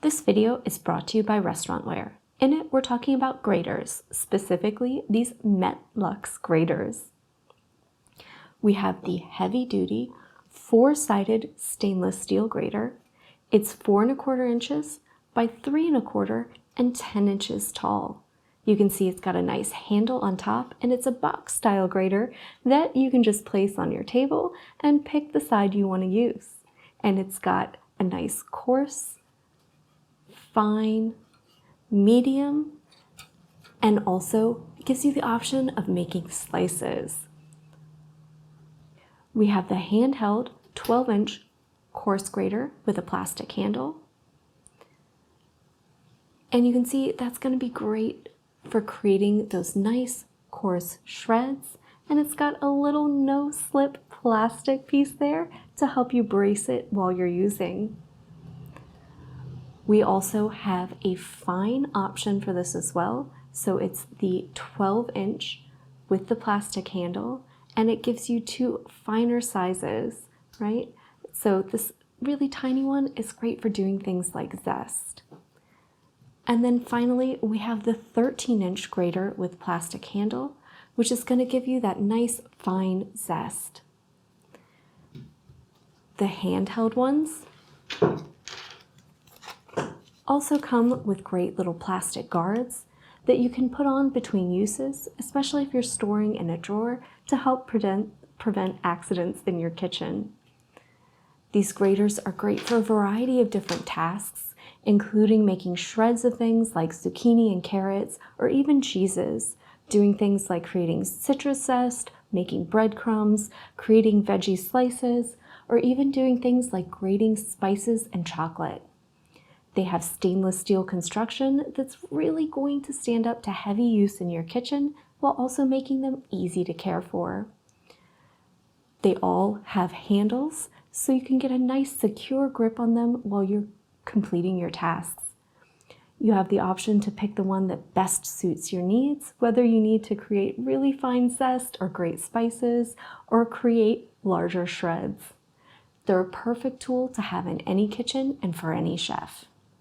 This video is brought to you by Restaurantware. In it, we're talking about graters, specifically these Metlux graters. We have the heavy-duty, 4-sided stainless steel grater. It's 4 1/4 inches by 3 1/4 and 10 inches tall. You can see it's got a nice handle on top, and it's a box-style grater that you can just place on your table and pick the side you want to use. And it's got a nice coarse, fine, medium, and also it gives you the option of making slices. We have the handheld 12-inch coarse grater with a plastic handle. And you can see that's going to be great for creating those nice coarse shreds. And it's got a little no-slip plastic piece there to help you brace it while you're using. We also have a fine option for this as well. So it's the 12-inch with the plastic handle, and it gives you 2 finer sizes, right? So this really tiny one is great for doing things like zest. And then finally, we have the 13-inch grater with plastic handle, which is going to give you that nice fine zest. The handheld ones also come with great little plastic guards that you can put on between uses, especially if you're storing in a drawer to help prevent accidents in your kitchen. These graters are great for a variety of different tasks, including making shreds of things like zucchini and carrots, or even cheeses, doing things like creating citrus zest, making breadcrumbs, creating veggie slices, or even doing things like grating spices and chocolate. They have stainless steel construction that's really going to stand up to heavy use in your kitchen while also making them easy to care for. They all have handles, so you can get a nice secure grip on them while you're completing your tasks. You have the option to pick the one that best suits your needs, whether you need to create really fine zest or great spices or create larger shreds. They're a perfect tool to have in any kitchen and for any chef.